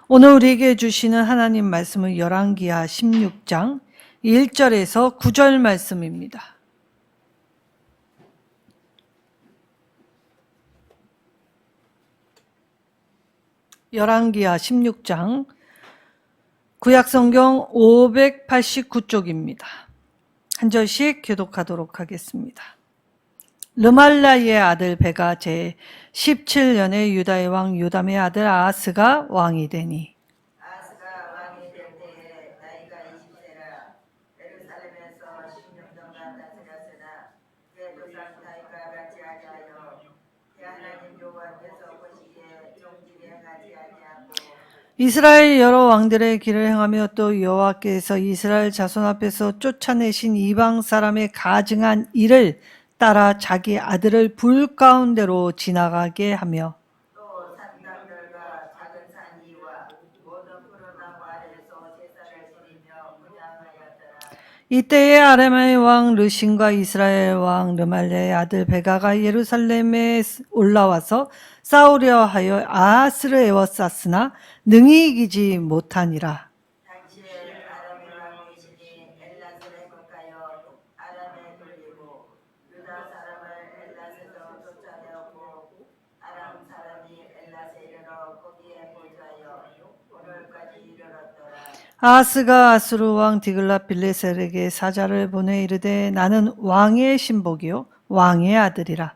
오늘 우리에게 주시는 하나님 말씀은 열왕기하 16장 1절에서 9절 말씀입니다. 열왕기하 16장 구약성경 589쪽입니다. 한 절씩 교독하도록 하겠습니다. 르말라의 아들 베가 제 17년에 유다의 왕 요담의 아들 아하스가 왕이 되니 아하스가 왕이 될 때에 나이가 20세라 예루살렘에서 10년 동안 다스렸으나 그의 조상 다윗과 같이 아니하여 그의 하나님 여호와께서 보시기에 종직에 행하지 아니하고 이스라엘 여러 왕들의 길을 행하며 또 여호와께서 이스라엘 자손 앞에서 쫓아내신 이방 사람의 가증한 일을 따라 자기 아들을 불 가운데로 지나가게 하며 또 산당들과 작은 산 위와 모든 푸른 나무 아래에서 제사를 지리며 분향하였더라. 이때에 아람의 왕 르신과 이스라엘 왕 르말레의 아들 베가가 예루살렘에 올라와서 싸우려 하여 아하스를 에워쌌으나 능히 이기지 못하니라. 당시에 아람의 왕이시니 엘라스를 해볼까요? 아람에 돌리고 유다 사람을 엘라스에서 쫓아내었고 아람 사람이 엘라스에 이르러 거기에 거주하여 오늘까지 이르렀더라. 아하스가 아수르 왕 디글랏빌레셀에게 사자를 보내 이르되 나는 왕의 신복이요 왕의 아들이라.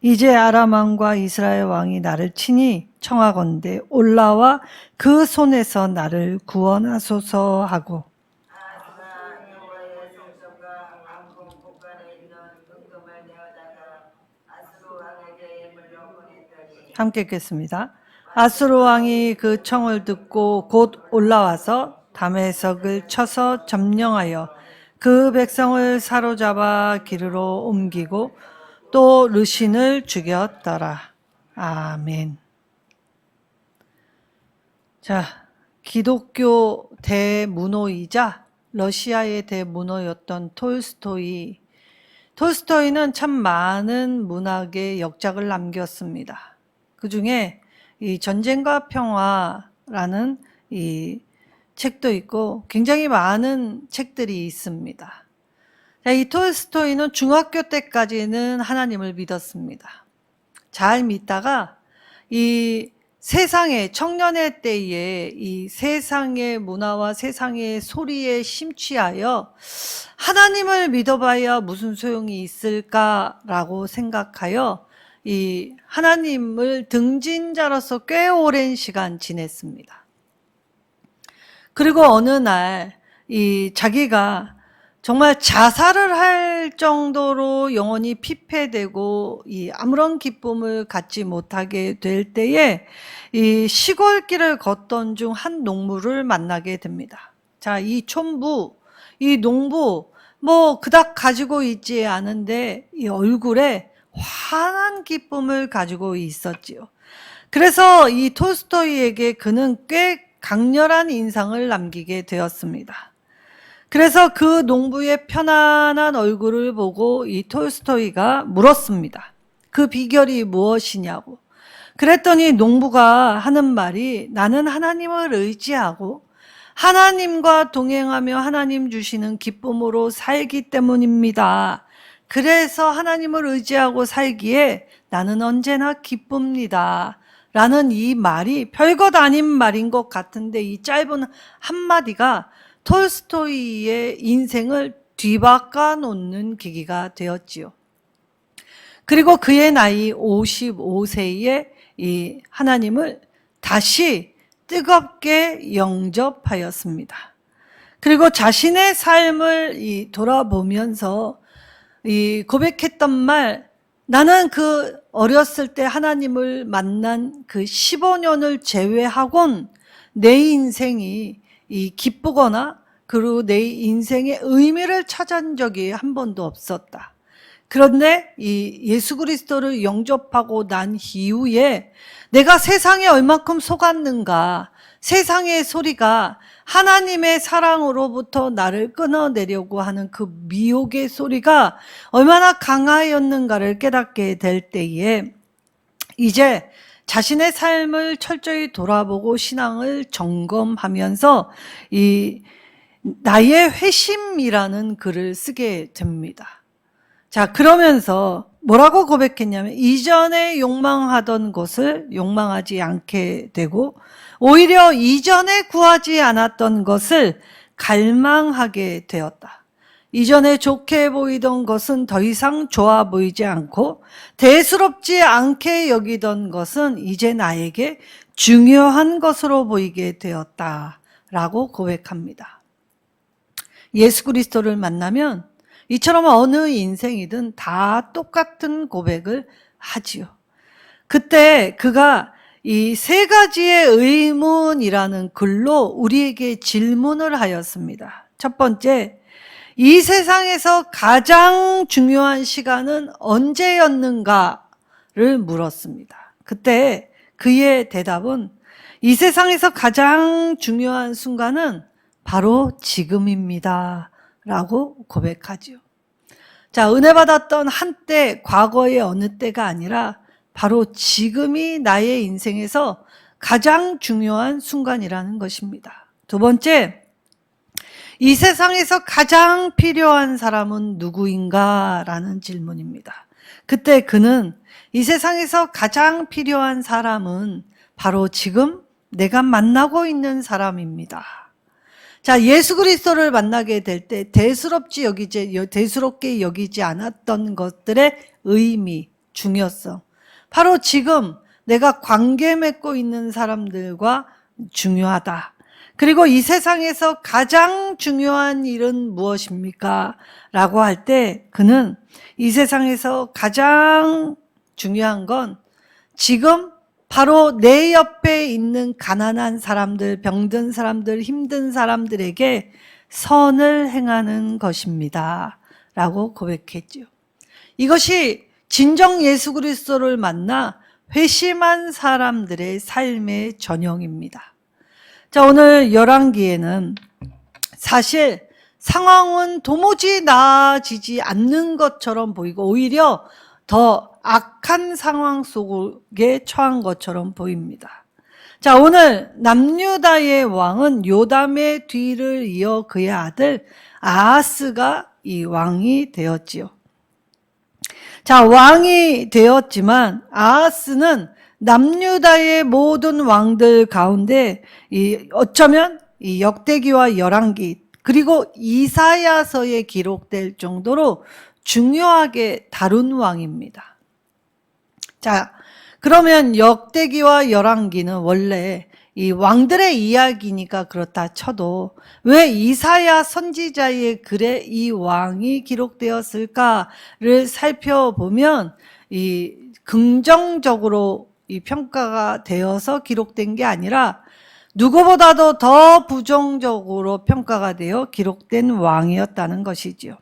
이제 아람 왕과 이스라엘 왕이 나를 친히 청하건대 올라와 그 손에서 나를 구원하소서 하고 아하스가 여호와의 성전과 왕궁 곳간에 있는 은금을 내어다가 아수르 왕에게 물려보냈더니 함께 읽겠습니다. 아수르 왕이 그 청을 듣고 곧 올라와서 다메섹을 쳐서 점령하여 그 백성을 사로잡아 기르로 옮기고 또 르신을 죽였더라. 아멘. 자, 기독교 대문호이자 러시아의 대문호였던 톨스토이는 참 많은 문학의 역작을 남겼습니다. 그 중에 이 전쟁과 평화라는 이 책도 있고 굉장히 많은 책들이 있습니다. 이 톨스토이는 중학교 때까지는 하나님을 믿었습니다. 잘 믿다가 이 세상의 청년의 때에 이 세상의 문화와 세상의 소리에 심취하여 하나님을 믿어봐야 무슨 소용이 있을까라고 생각하여 이 하나님을 등진 자로서 꽤 오랜 시간 지냈습니다. 그리고 어느 날 이 자기가 정말 자살을 할 정도로 영혼이 피폐되고 이 아무런 기쁨을 갖지 못하게 될 때에 이 시골길을 걷던 중 한 농부를 만나게 됩니다. 자, 이 촌부, 이 농부 뭐 그닥 가지고 있지 않은데 이 얼굴에 환한 기쁨을 가지고 있었지요. 그래서 이 톨스토이에게 그는 꽤 강렬한 인상을 남기게 되었습니다. 그래서 그 농부의 편안한 얼굴을 보고 이 톨스토이가 물었습니다. 그 비결이 무엇이냐고. 그랬더니 농부가 하는 말이 나는 하나님을 의지하고 하나님과 동행하며 하나님 주시는 기쁨으로 살기 때문입니다. 그래서 하나님을 의지하고 살기에 나는 언제나 기쁩니다. 라는 이 말이 별것 아닌 말인 것 같은데 이 짧은 한마디가 톨스토이의 인생을 뒤바꿔 놓는 계기가 되었지요. 그리고 그의 나이 55세에 이 하나님을 다시 뜨겁게 영접하였습니다. 그리고 자신의 삶을 돌아보면서 이 고백했던 말, 나는 그 어렸을 때 하나님을 만난 그 15년을 제외하곤 내 인생이 이 기쁘거나 그리고 내 인생의 의미를 찾은 적이 한 번도 없었다. 그런데 이 예수 그리스도를 영접하고 난 이후에 내가 세상에 얼마큼 속았는가, 세상의 소리가 하나님의 사랑으로부터 나를 끊어내려고 하는 그 미혹의 소리가 얼마나 강하였는가를 깨닫게 될 때에 이제 자신의 삶을 철저히 돌아보고 신앙을 점검하면서 이 나의 회심이라는 글을 쓰게 됩니다. 자, 그러면서 뭐라고 고백했냐면 이전에 욕망하던 것을 욕망하지 않게 되고 오히려 이전에 구하지 않았던 것을 갈망하게 되었다. 이전에 좋게 보이던 것은 더 이상 좋아 보이지 않고 대수롭지 않게 여기던 것은 이제 나에게 중요한 것으로 보이게 되었다라고 고백합니다. 예수 그리스도를 만나면 이처럼 어느 인생이든 다 똑같은 고백을 하지요. 그때 그가 이 세 가지의 의문이라는 글로 우리에게 질문을 하였습니다. 첫 번째, 이 세상에서 가장 중요한 시간은 언제였는가를 물었습니다. 그때 그의 대답은 이 세상에서 가장 중요한 순간은 바로 지금입니다. 라고 고백하죠. 자, 은혜 받았던 한때, 과거의 어느 때가 아니라 바로 지금이 나의 인생에서 가장 중요한 순간이라는 것입니다. 두 번째, 이 세상에서 가장 필요한 사람은 누구인가? 라는 질문입니다. 그때 그는 이 세상에서 가장 필요한 사람은 바로 지금 내가 만나고 있는 사람입니다. 자, 예수 그리스도를 만나게 될 때 대수롭게 여기지 않았던 것들의 의미, 중요성. 바로 지금 내가 관계 맺고 있는 사람들과 중요하다. 그리고 이 세상에서 가장 중요한 일은 무엇입니까? 라고 할 때 그는 이 세상에서 가장 중요한 건 지금 바로 내 옆에 있는 가난한 사람들, 병든 사람들, 힘든 사람들에게 선을 행하는 것입니다. 라고 고백했죠. 이것이 진정 예수 그리스도를 만나 회심한 사람들의 삶의 전형입니다. 자, 오늘 열왕기에는 사실 상황은 도무지 나아지지 않는 것처럼 보이고 오히려 더 악한 상황 속에 처한 것처럼 보입니다. 자, 오늘 남유다의 왕은 요담의 뒤를 이어 그의 아들 아하스가 이 왕이 되었지요. 자, 왕이 되었지만 아하스는 남유다의 모든 왕들 가운데 어쩌면 이 역대기와 열왕기 그리고 이사야서에 기록될 정도로 중요하게 다룬 왕입니다. 자, 그러면 역대기와 열왕기는 원래 이 왕들의 이야기니까 그렇다 쳐도 왜 이사야 선지자의 글에 이 왕이 기록되었을까를 살펴보면 이 긍정적으로 이 평가가 되어서 기록된 게 아니라 누구보다도 더 부정적으로 평가가 되어 기록된 왕이었다는 것이지요.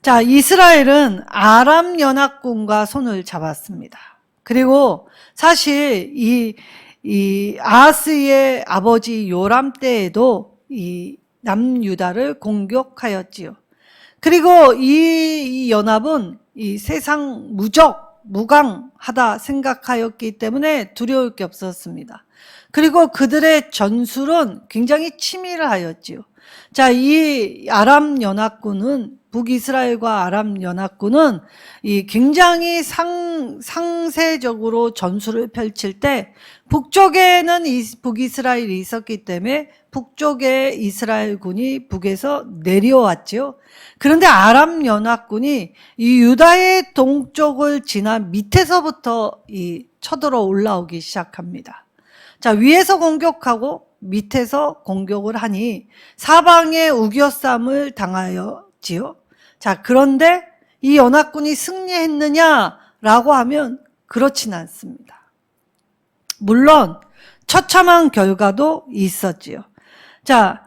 자, 이스라엘은 아람 연합군과 손을 잡았습니다. 그리고 사실 이 아하스의 아버지 요람 때에도 이 남유다를 공격하였지요. 그리고 이 연합은 이 세상 무강하다 생각하였기 때문에 두려울 게 없었습니다. 그리고 그들의 전술은 굉장히 치밀하였지요. 자, 이 아람 연합군은 북이스라엘과 아람 연합군은 이 굉장히 상세적으로 전술을 펼칠 때 북쪽에는 북이스라엘이 있었기 때문에 북쪽에 이스라엘군이 북에서 내려왔죠. 그런데 아람 연합군이 이 유다의 동쪽을 지나 밑에서부터 쳐들어 올라오기 시작합니다. 자, 위에서 공격하고 밑에서 공격을 하니 사방에 우겨쌈을 당하였지요. 자, 그런데 이 연합군이 승리했느냐라고 하면 그렇진 않습니다. 물론 처참한 결과도 있었지요. 자,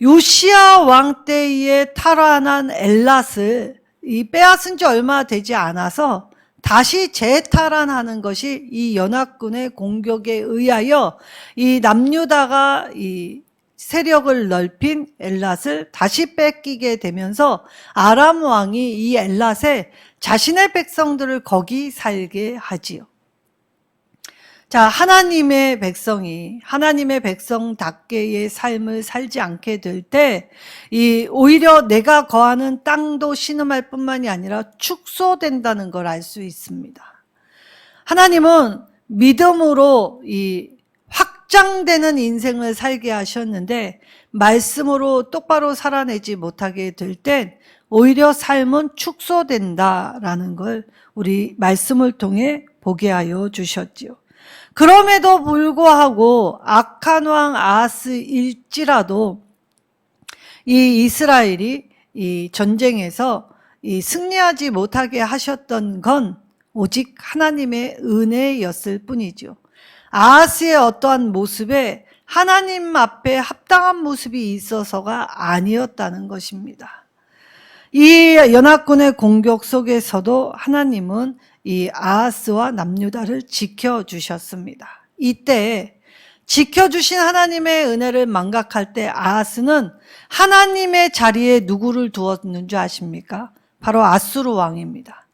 요시야 왕 때에 탈환한 엘랏을 빼앗은 지 얼마 되지 않아서 다시 재탈환하는 것이 이 연합군의 공격에 의하여 이 남유다가 이 세력을 넓힌 엘랏을 다시 뺏기게 되면서 아람 왕이 이 엘랏에 자신의 백성들을 거기 살게 하지요. 자, 하나님의 백성이 하나님의 백성답게의 삶을 살지 않게 될 때, 오히려 내가 거하는 땅도 신음할 뿐만이 아니라 축소된다는 걸 알 수 있습니다. 하나님은 믿음으로 확장되는 인생을 살게 하셨는데, 말씀으로 똑바로 살아내지 못하게 될 땐 오히려 삶은 축소된다라는 걸 우리 말씀을 통해 보게 하여 주셨지요. 그럼에도 불구하고 악한 왕 아하스일지라도 이 이스라엘이 이 전쟁에서 승리하지 못하게 하셨던 건 오직 하나님의 은혜였을 뿐이죠. 아하스의 어떠한 모습에 하나님 앞에 합당한 모습이 있어서가 아니었다는 것입니다. 이 연합군의 공격 속에서도 하나님은 이 아하스와 남유다를 지켜주셨습니다. 이때 지켜주신 하나님의 은혜를 망각할 때 아하스는 하나님의 자리에 누구를 두었는 줄 아십니까? 바로 아수르 왕입니다.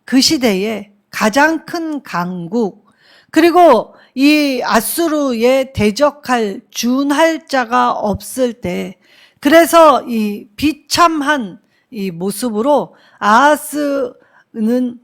그 시대에 가장 큰 강국, 그리고 이 아수르에 대적할 준할 자가 없을 때, 그래서 이 비참한 이 모습으로 아하스는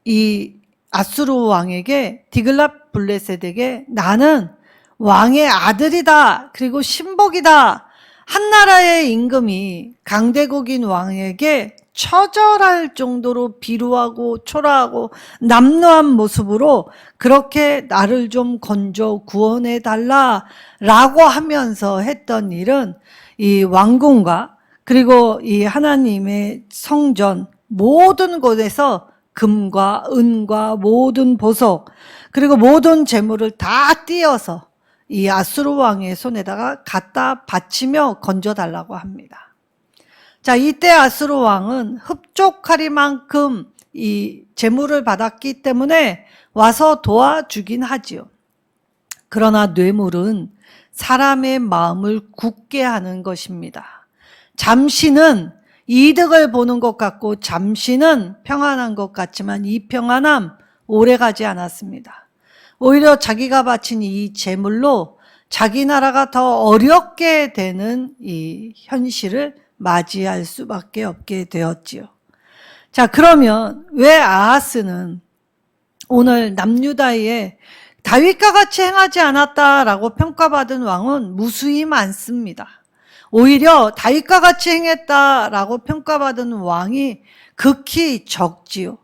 이 아수르 왕에게, 디글랏블레셋에게 나는 왕의 아들이다, 그리고 신복이다, 한나라의 임금이 강대국인 왕에게 처절할 정도로 비루하고 초라하고 남루한 모습으로 그렇게 나를 좀 건져 구원해 달라라고 하면서 했던 일은 이 왕궁과 그리고 이 하나님의 성전 모든 곳에서 금과 은과 모든 보석 그리고 모든 재물을 다 띄어서 이 아수르 왕의 손에다가 갖다 바치며 건져달라고 합니다. 자, 이때 아수르 왕은 흡족하리만큼 이 재물을 받았기 때문에 와서 도와주긴 하지요. 그러나 뇌물은 사람의 마음을 굳게 하는 것입니다. 잠시는 이득을 보는 것 같고 잠시는 평안한 것 같지만 이 평안함 오래가지 않았습니다. 오히려 자기가 바친 이 재물로 자기 나라가 더 어렵게 되는 이 현실을 맞이할 수밖에 없게 되었지요. 자, 그러면 왜 아하스는 오늘 남유다에 다윗과 같이 행하지 않았다라고 평가받은 왕은 무수히 많습니다. 오히려 다윗과 같이 행했다라고 평가받은 왕이 극히 적지요.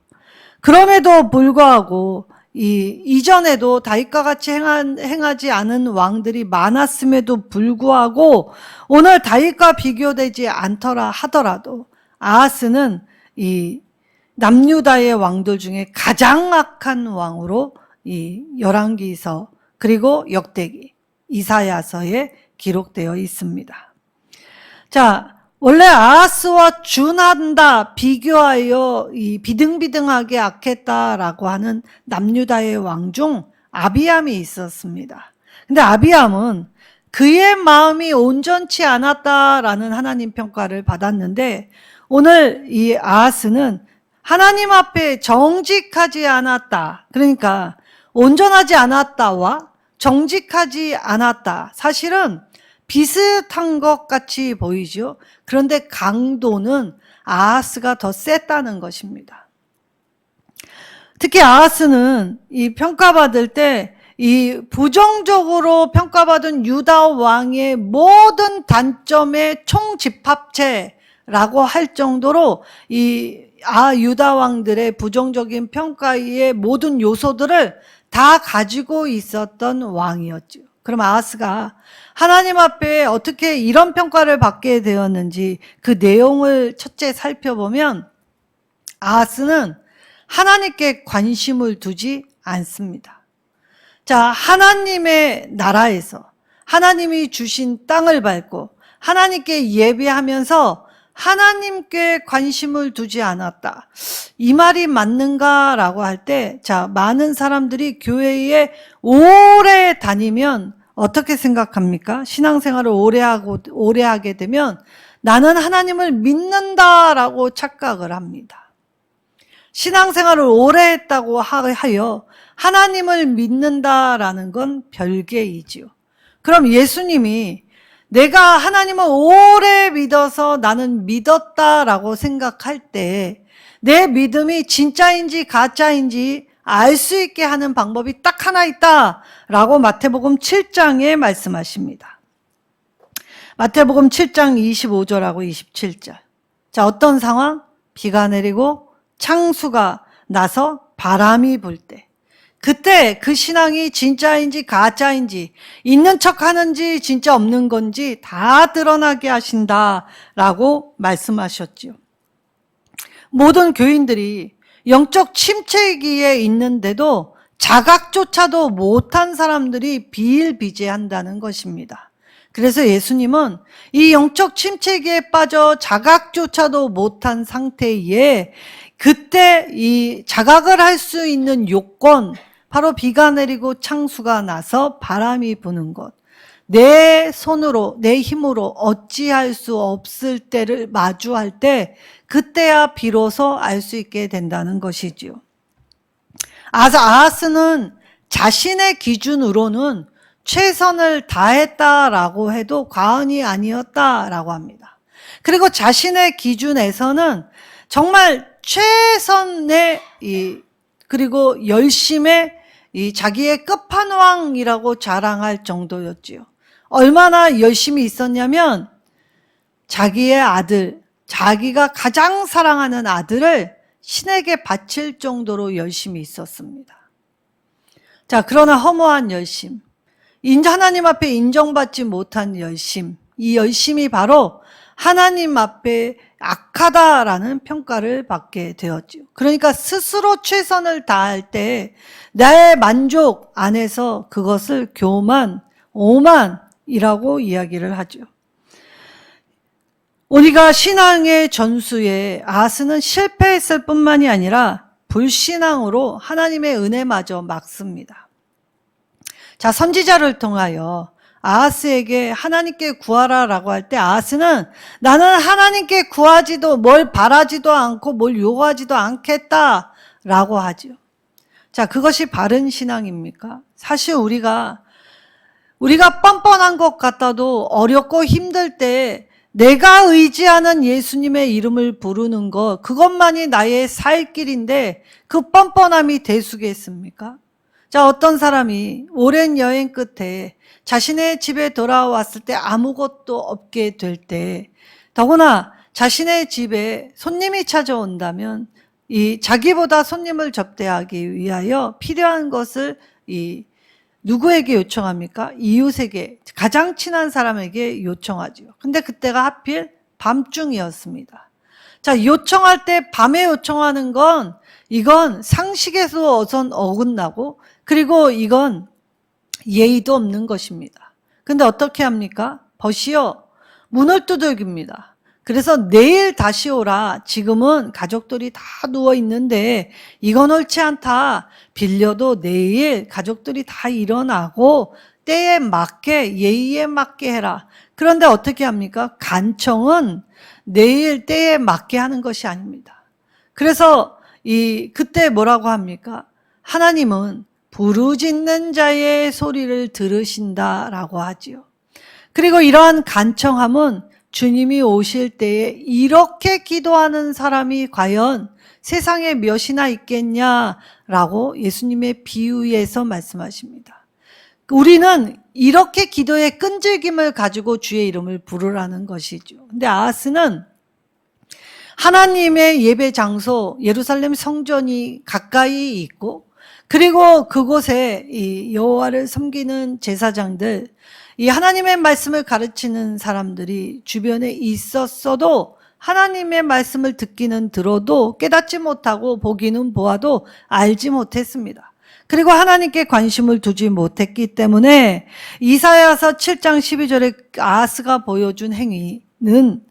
그럼에도 불구하고 이전에도 다윗과 같이 행하지 않은 왕들이 많았음에도 불구하고 오늘 다윗과 비교되지 않더라 하더라도 아하스는 이 남유다의 왕들 중에 가장 악한 왕으로 이 열왕기서 그리고 역대기, 이사야서에 기록되어 있습니다. 자, 원래 아하스와 준한다, 비교하여 이 비등비등하게 악했다라고 하는 남유다의 왕 중 아비암이 있었습니다. 근데 아비암은 그의 마음이 온전치 않았다라는 하나님 평가를 받았는데 오늘 이 아하스는 하나님 앞에 정직하지 않았다. 그러니까 온전하지 않았다와 정직하지 않았다. 사실은 비슷한 것 같이 보이죠. 그런데 강도는 아하스가 더 셌다는 것입니다. 특히 아하스는 이 평가받을 때 이 부정적으로 평가받은 유다 왕의 모든 단점의 총집합체라고 할 정도로 유다 왕들의 부정적인 평가의 모든 요소들을 다 가지고 있었던 왕이었죠. 그럼 아하스가 하나님 앞에 어떻게 이런 평가를 받게 되었는지 그 내용을 첫째 살펴보면 아하스는 하나님께 관심을 두지 않습니다. 자, 하나님의 나라에서 하나님이 주신 땅을 밟고 하나님께 예배하면서 하나님께 관심을 두지 않았다. 이 말이 맞는가라고 할 때, 자, 많은 사람들이 교회에 오래 다니면 어떻게 생각합니까? 신앙생활을 오래 하게 되면 나는 하나님을 믿는다라고 착각을 합니다. 신앙생활을 오래 했다고 하여 하나님을 믿는다라는 건 별개이지요. 그럼 예수님이 내가 하나님을 오래 믿어서 나는 믿었다라고 생각할 때 내 믿음이 진짜인지 가짜인지 알 수 있게 하는 방법이 딱 하나 있다라고 마태복음 7장에 말씀하십니다. 마태복음 7장 25절하고 27절. 자, 어떤 상황? 비가 내리고 창수가 나서 바람이 불 때. 그때 그 신앙이 진짜인지 가짜인지 있는 척 하는지 진짜 없는 건지 다 드러나게 하신다라고 말씀하셨지요. 모든 교인들이 영적 침체기에 있는데도 자각조차도 못한 사람들이 비일비재한다는 것입니다. 그래서 예수님은 이 영적 침체기에 빠져 자각조차도 못한 상태에 그때 이 자각을 할 수 있는 요건, 바로 비가 내리고 창수가 나서 바람이 부는 것. 내 손으로, 내 힘으로 어찌할 수 없을 때를 마주할 때 그때야 비로소 알 수 있게 된다는 것이지요. 아하스는 자신의 기준으로는 최선을 다했다라고 해도 과언이 아니었다라고 합니다. 그리고 자신의 기준에서는 정말 최선의 그리고 열심의 자기의 끝판왕이라고 자랑할 정도였지요. 얼마나 열심히 있었냐면 자기의 아들, 자기가 가장 사랑하는 아들을 신에게 바칠 정도로 열심히 있었습니다. 자, 그러나 허무한 열심, 하나님 앞에 인정받지 못한 열심, 이 열심이 바로 하나님 앞에 악하다라는 평가를 받게 되었죠. 그러니까 스스로 최선을 다할 때 나의 만족 안에서 그것을 교만, 오만이라고 이야기를 하죠. 우리가 신앙의 전수에 아하스는 실패했을 뿐만이 아니라 불신앙으로 하나님의 은혜마저 막습니다. 자, 선지자를 통하여 아하스에게 하나님께 구하라라고 할 때 아하스는 나는 하나님께 구하지도 뭘 바라지도 않고 뭘 요구하지도 않겠다라고 하죠. 자, 그것이 바른 신앙입니까? 사실 우리가 뻔뻔한 것 같아도 어렵고 힘들 때 내가 의지하는 예수님의 이름을 부르는 것, 그것만이 나의 살 길인데 그 뻔뻔함이 대수겠습니까? 자, 어떤 사람이 오랜 여행 끝에 자신의 집에 돌아왔을 때 아무것도 없게 될 때, 더구나 자신의 집에 손님이 찾아온다면 자기보다 손님을 접대하기 위하여 필요한 것을 누구에게 요청합니까? 이웃에게, 가장 친한 사람에게 요청하죠. 근데 그때가 하필 밤중이었습니다. 자, 요청할 때 밤에 요청하는 건 이건 상식에서 우선 어긋나고 그리고 이건 예의도 없는 것입니다. 근데 어떻게 합니까? 버시어 문을 두들깁니다. 그래서 내일 다시 오라. 지금은 가족들이 다 누워 있는데 이건 옳지 않다. 빌려도 내일 가족들이 다 일어나고 때에 맞게 예의에 맞게 해라. 그런데 어떻게 합니까? 간청은 내일 때에 맞게 하는 것이 아닙니다. 그래서 그때 뭐라고 합니까? 하나님은 부르짖는 자의 소리를 들으신다라고 하지요. 그리고 이러한 간청함은 주님이 오실 때에 이렇게 기도하는 사람이 과연 세상에 몇이나 있겠냐라고 예수님의 비유에서 말씀하십니다. 우리는 이렇게 기도의 끈질김을 가지고 주의 이름을 부르라는 것이죠. 근데 아하스는 하나님의 예배 장소 예루살렘 성전이 가까이 있고 그리고 그곳에 여호와를 섬기는 제사장들, 이 하나님의 말씀을 가르치는 사람들이 주변에 있었어도 하나님의 말씀을 듣기는 들어도 깨닫지 못하고 보기는 보아도 알지 못했습니다. 그리고 하나님께 관심을 두지 못했기 때문에 이사야서 7장 12절에 아하스가 보여준 행위는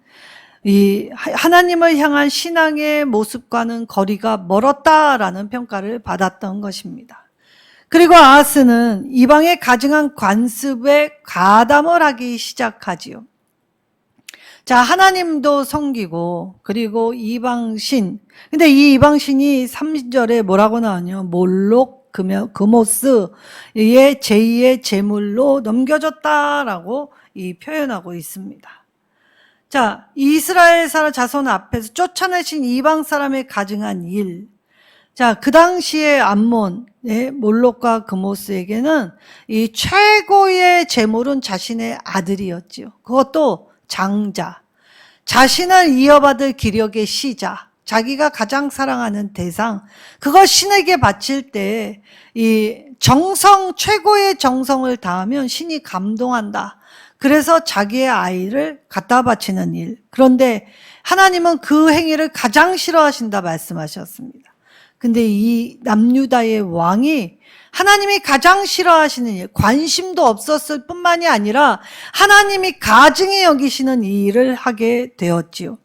하나님을 향한 신앙의 모습과는 거리가 멀었다라는 평가를 받았던 것입니다. 그리고 아하스는 이방의 가증한 관습에 가담을 하기 시작하지요. 자, 하나님도 섬기고 그리고 이방신. 근데 이 이방신이 3절에 뭐라고 나오냐? 몰록 그모스의 제2의 제물로 넘겨줬다라고 이 표현하고 있습니다. 자, 이스라엘 자손 앞에서 쫓아내신 이방 사람의 가증한 일. 자, 그 당시에 암몬의 몰록과 그모스에게는 이 최고의 제물은 자신의 아들이었지요. 그것도 장자. 자신을 이어받을 기력의 시자. 자기가 가장 사랑하는 대상. 그걸 신에게 바칠 때 이 최고의 정성을 다하면 신이 감동한다. 그래서 자기의 아이를 갖다 바치는 일. 그런데 하나님은 그 행위를 가장 싫어하신다 말씀하셨습니다. 근데 이 남유다의 왕이 하나님이 가장 싫어하시는 일, 관심도 없었을 뿐만이 아니라 하나님이 가증히 여기시는 이 일을 하게 되었지요.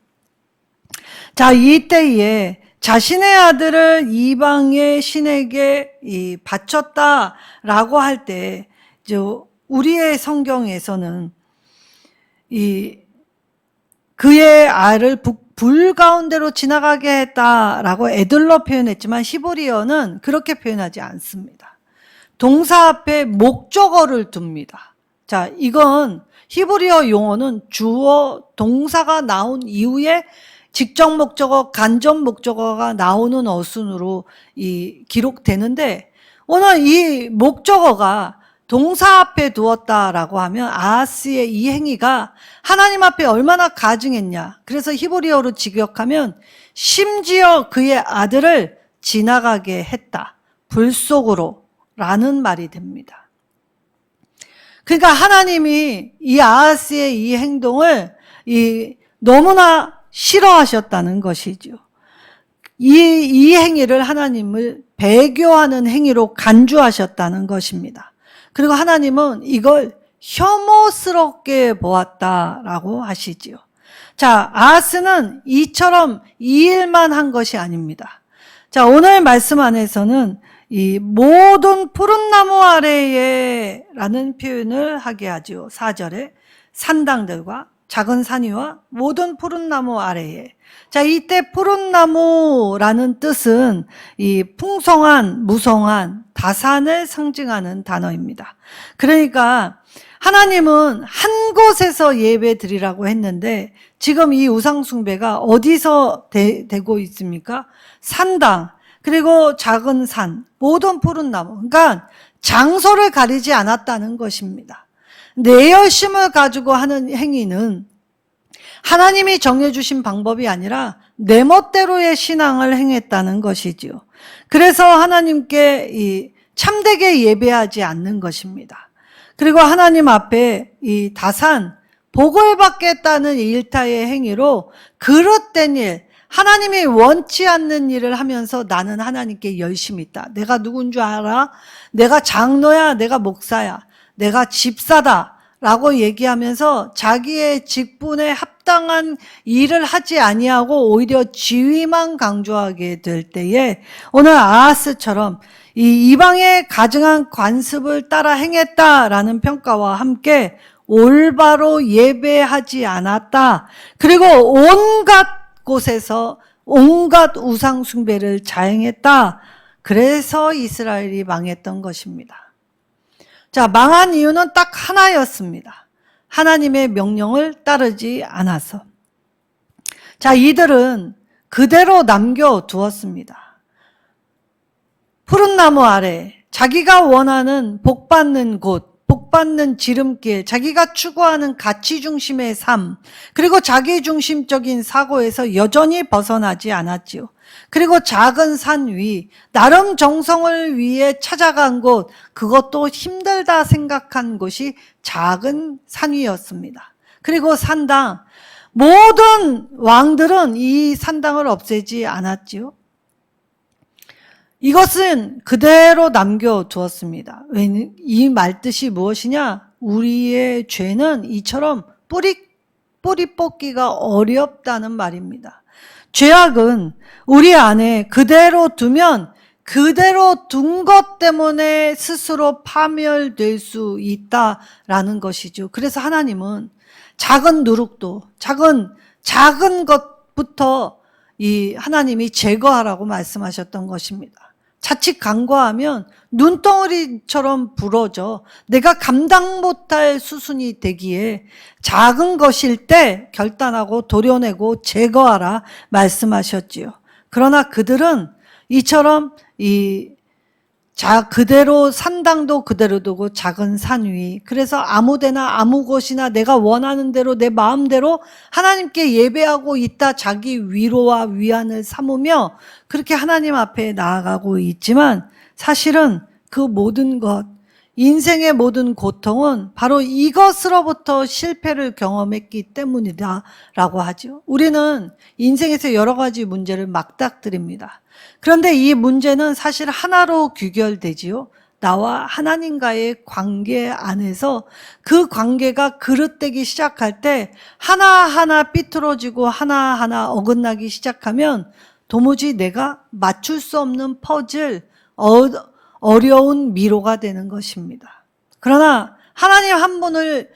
자, 이때에 자신의 아들을 이방의 신에게 바쳤다라고 할 때, 우리의 성경에서는 그의 알을 불 가운데로 지나가게 했다라고 에들러 표현했지만 히브리어는 그렇게 표현하지 않습니다. 동사 앞에 목적어를 둡니다. 자, 이건 히브리어 용어는 주어 동사가 나온 이후에 직접 목적어, 간접 목적어가 나오는 어순으로 기록되는데, 오늘 이 목적어가 동사 앞에 두었다라고 하면 아하스의 이 행위가 하나님 앞에 얼마나 가증했냐. 그래서 히브리어로 직역하면 심지어 그의 아들을 지나가게 했다. 불 속으로 라는 말이 됩니다. 그러니까 하나님이 이 아하스의 이 행동을 너무나 싫어하셨다는 것이죠. 이 행위를 하나님을 배교하는 행위로 간주하셨다는 것입니다. 그리고 하나님은 이걸 혐오스럽게 보았다라고 하시지요. 자, 아하스는 이처럼 이 일만 한 것이 아닙니다. 자, 오늘 말씀 안에서는 이 모든 푸른 나무 아래에 라는 표현을 하게 하죠. 4절에 산당들과 작은 산위와 모든 푸른 나무 아래에. 자, 이때 푸른 나무라는 뜻은 이 풍성한, 무성한, 다산을 상징하는 단어입니다. 그러니까 하나님은 한 곳에서 예배 드리라고 했는데 지금 이 우상숭배가 어디서 되고 있습니까? 산당, 그리고 작은 산, 모든 푸른 나무. 그러니까 장소를 가리지 않았다는 것입니다. 내 열심을 가지고 하는 행위는 하나님이 정해주신 방법이 아니라 내 멋대로의 신앙을 행했다는 것이지요. 그래서 하나님께 참되게 예배하지 않는 것입니다. 그리고 하나님 앞에 이 다산, 복을 받겠다는 일타의 행위로 그릇된 일, 하나님이 원치 않는 일을 하면서 나는 하나님께 열심히 있다. 내가 누군 줄 알아? 내가 장로야, 내가 목사야, 내가 집사다 라고 얘기하면서 자기의 직분에 합당한 일을 하지 아니하고 오히려 지위만 강조하게 될 때에 오늘 아하스처럼 이 이방의 가증한 관습을 따라 행했다라는 평가와 함께 올바로 예배하지 않았다. 그리고 온갖 곳에서 온갖 우상 숭배를 자행했다. 그래서 이스라엘이 망했던 것입니다. 자, 망한 이유는 딱 하나였습니다. 하나님의 명령을 따르지 않아서. 자, 이들은 그대로 남겨두었습니다. 푸른 나무 아래 자기가 원하는 복받는 곳, 복받는 지름길, 자기가 추구하는 가치 중심의 삶, 그리고 자기 중심적인 사고에서 여전히 벗어나지 않았지요. 그리고 작은 산 위, 나름 정성을 위해 찾아간 곳, 그것도 힘들다 생각한 곳이 작은 산 위였습니다. 그리고 산당, 모든 왕들은 이 산당을 없애지 않았지요. 이것은 그대로 남겨두었습니다. 이 말뜻이 무엇이냐? 우리의 죄는 이처럼 뿌리 뽑기가 어렵다는 말입니다. 죄악은 우리 안에 그대로 두면 그대로 둔 것 때문에 스스로 파멸될 수 있다라는 것이죠. 그래서 하나님은 작은 누룩도, 작은 것부터 이 하나님이 제거하라고 말씀하셨던 것입니다. 자칫 간과하면 눈덩어리처럼 부러져 내가 감당 못할 수순이 되기에 작은 것일 때 결단하고 도려내고 제거하라 말씀하셨지요. 그러나 그들은 이처럼 그대로 산당도 그대로 두고 작은 산 위, 그래서 아무데나 아무 곳이나 내가 원하는 대로 내 마음대로 하나님께 예배하고 있다 자기 위로와 위안을 삼으며 그렇게 하나님 앞에 나아가고 있지만 사실은 그 모든 것, 인생의 모든 고통은 바로 이것으로부터 실패를 경험했기 때문이다라고 하죠. 우리는 인생에서 여러 가지 문제를 막닥뜨립니다. 그런데 이 문제는 사실 하나로 귀결되지요. 나와 하나님과의 관계 안에서 그 관계가 그릇되기 시작할 때 하나하나 삐뚤어지고 하나하나 어긋나기 시작하면 도무지 내가 맞출 수 없는 퍼즐, 어려운 미로가 되는 것입니다. 그러나 하나님 한 분을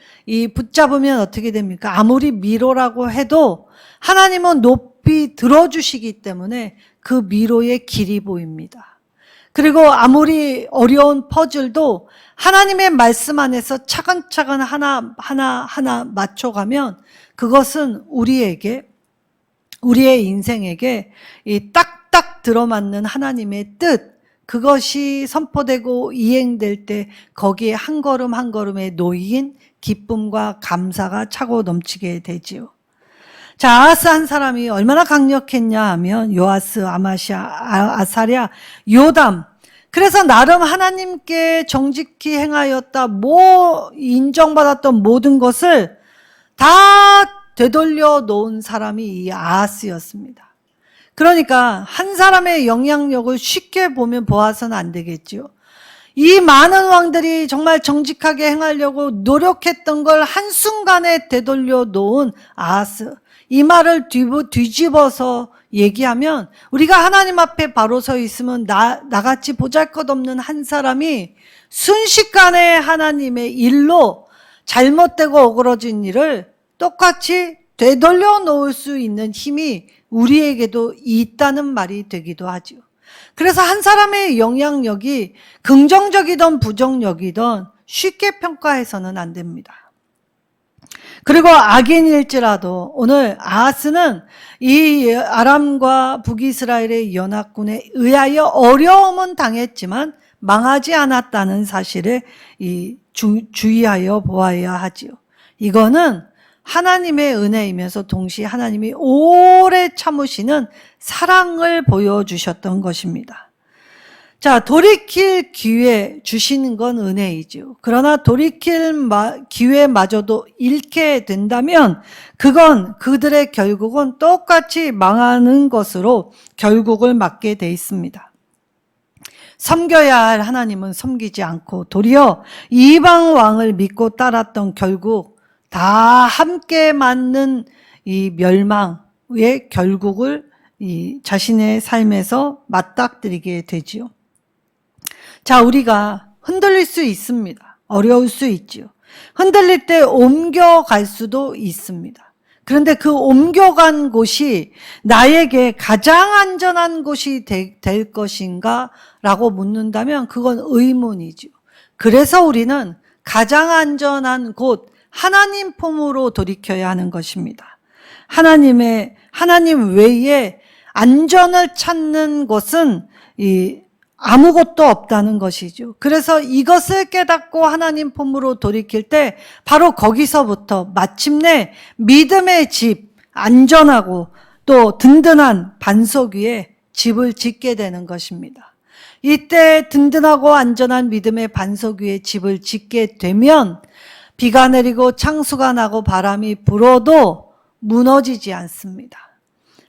붙잡으면 어떻게 됩니까? 아무리 미로라고 해도 하나님은 높이 들어주시기 때문에 그 미로의 길이 보입니다. 그리고 아무리 어려운 퍼즐도 하나님의 말씀 안에서 차근차근 하나 맞춰가면 그것은 우리의 인생에게 이 딱딱 들어맞는 하나님의 뜻, 그것이 선포되고 이행될 때 거기에 한 걸음 한 걸음에 놓인 기쁨과 감사가 차고 넘치게 되지요. 자, 아하스 한 사람이 얼마나 강력했냐 하면 요아스, 아마시아, 아사랴, 요담. 그래서 나름 하나님께 정직히 행하였다, 인정받았던 모든 것을 다 되돌려 놓은 사람이 이 아하스였습니다. 그러니까 한 사람의 영향력을 쉽게 보아서는 안 되겠죠. 이 많은 왕들이 정말 정직하게 행하려고 노력했던 걸 한순간에 되돌려 놓은 아하스. 이 말을 뒤집어서 얘기하면 우리가 하나님 앞에 바로 서 있으면 나같이 보잘것없는 한 사람이 순식간에 하나님의 일로 잘못되고 어그러진 일을 똑같이 되돌려 놓을 수 있는 힘이 우리에게도 있다는 말이 되기도 하죠. 그래서 한 사람의 영향력이 긍정적이든 부정적이든 쉽게 평가해서는 안 됩니다. 그리고 악인일지라도 오늘 아하스는 이 아람과 북이스라엘의 연합군에 의하여 어려움은 당했지만 망하지 않았다는 사실에 주의하여 보아야 하지요. 이거는 하나님의 은혜이면서 동시에 하나님이 오래 참으시는 사랑을 보여주셨던 것입니다. 자, 돌이킬 기회 주시는 건 은혜이죠. 그러나 돌이킬 기회마저도 잃게 된다면 그건 그들의 결국은 똑같이 망하는 것으로 결국을 맞게 돼 있습니다. 섬겨야 할 하나님은 섬기지 않고 도리어 이방 왕을 믿고 따랐던 결국 다 함께 맞는 이 멸망의 결국을 자신의 삶에서 맞닥뜨리게 되지요. 자, 우리가 흔들릴 수 있습니다. 어려울 수 있지요. 흔들릴 때 옮겨갈 수도 있습니다. 그런데 그 옮겨간 곳이 나에게 가장 안전한 곳이 될 것인가 라고 묻는다면 그건 의문이죠. 그래서 우리는 가장 안전한 곳, 하나님 품으로 돌이켜야 하는 것입니다. 하나님 외에 안전을 찾는 것은 아무것도 없다는 것이죠. 그래서 이것을 깨닫고 하나님 품으로 돌이킬 때 바로 거기서부터 마침내 믿음의 집, 안전하고 또 든든한 반석 위에 집을 짓게 되는 것입니다. 이때 든든하고 안전한 믿음의 반석 위에 집을 짓게 되면 비가 내리고 창수가 나고 바람이 불어도 무너지지 않습니다.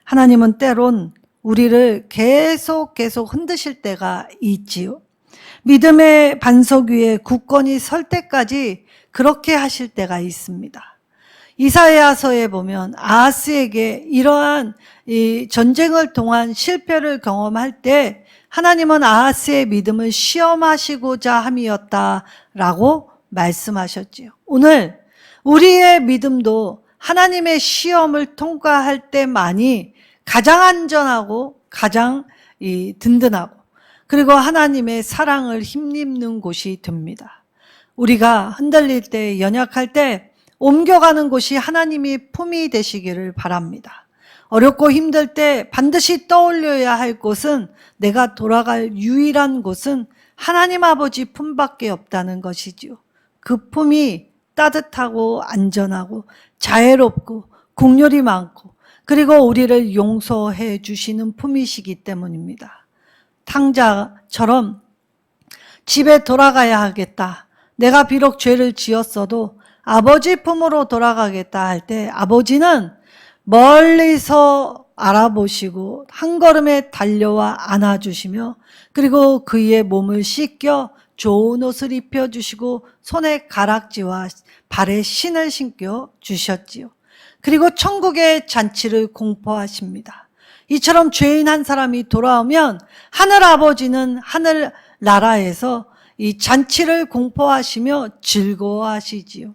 하나님은 때론 우리를 계속 흔드실 때가 있지요. 믿음의 반석 위에 굳건히 설 때까지 그렇게 하실 때가 있습니다. 이사야서에 보면 아하스에게 이러한 이 전쟁을 통한 실패를 경험할 때 하나님은 아하스의 믿음을 시험하시고자 함이었다라고 말씀하셨지요. 오늘 우리의 믿음도 하나님의 시험을 통과할 때만이 가장 안전하고 가장 든든하고 그리고 하나님의 사랑을 힘입는 곳이 됩니다. 우리가 흔들릴 때, 연약할 때 옮겨가는 곳이 하나님이 품이 되시기를 바랍니다. 어렵고 힘들 때 반드시 떠올려야 할 곳은, 내가 돌아갈 유일한 곳은 하나님 아버지 품밖에 없다는 것이지요. 그 품이 따뜻하고 안전하고 자애롭고 긍휼이 많고, 그리고 우리를 용서해 주시는 품이시기 때문입니다. 탕자처럼 집에 돌아가야 하겠다, 내가 비록 죄를 지었어도 아버지 품으로 돌아가겠다 할 때, 아버지는 멀리서 알아보시고 한 걸음에 달려와 안아주시며, 그리고 그의 몸을 씻겨 좋은 옷을 입혀주시고 손에 가락지와 발에 신을 신겨 주셨지요. 그리고 천국의 잔치를 공포하십니다. 이처럼 죄인 한 사람이 돌아오면 하늘 아버지는 하늘 나라에서 이 잔치를 공포하시며 즐거워하시지요.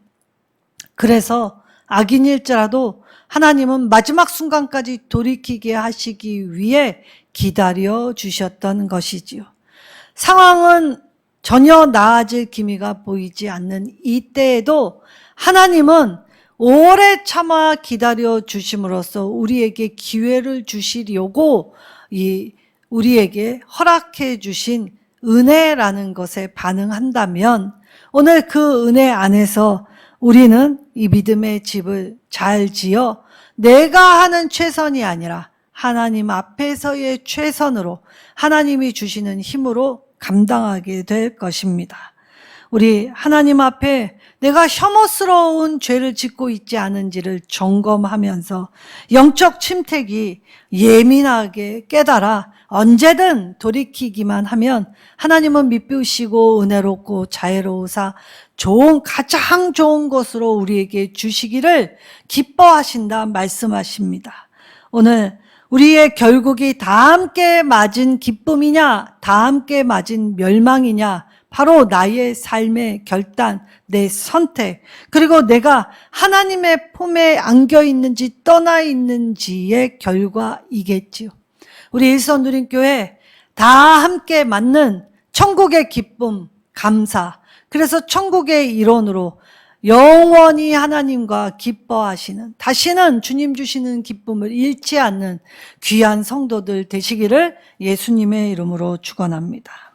그래서 악인일지라도 하나님은 마지막 순간까지 돌이키게 하시기 위해 기다려 주셨던 것이지요. 상황은 전혀 나아질 기미가 보이지 않는 이때에도 하나님은 오래 참아 기다려 주심으로써 우리에게 기회를 주시려고 우리에게 허락해 주신 은혜라는 것에 반응한다면, 오늘 그 은혜 안에서 우리는 이 믿음의 집을 잘 지어 내가 하는 최선이 아니라 하나님 앞에서의 최선으로, 하나님이 주시는 힘으로 감당하게 될 것입니다. 우리 하나님 앞에 내가 혐오스러운 죄를 짓고 있지 않은지를 점검하면서 영적 침택이 예민하게 깨달아 언제든 돌이키기만 하면 하나님은 미쁘시고 은혜롭고 자애로우사 가장 좋은 것으로 우리에게 주시기를 기뻐하신다 말씀하십니다. 오늘 우리의 결국이 다 함께 맞은 기쁨이냐, 다 함께 맞은 멸망이냐, 바로 나의 삶의 결단, 내 선택, 그리고 내가 하나님의 품에 안겨 있는지 떠나 있는지의 결과이겠지요. 우리 일선 누림교회 다 함께 맞는 천국의 기쁨, 감사, 그래서 천국의 일원으로 영원히 하나님과 기뻐하시는, 다시는 주님 주시는 기쁨을 잃지 않는 귀한 성도들 되시기를 예수님의 이름으로 축원합니다.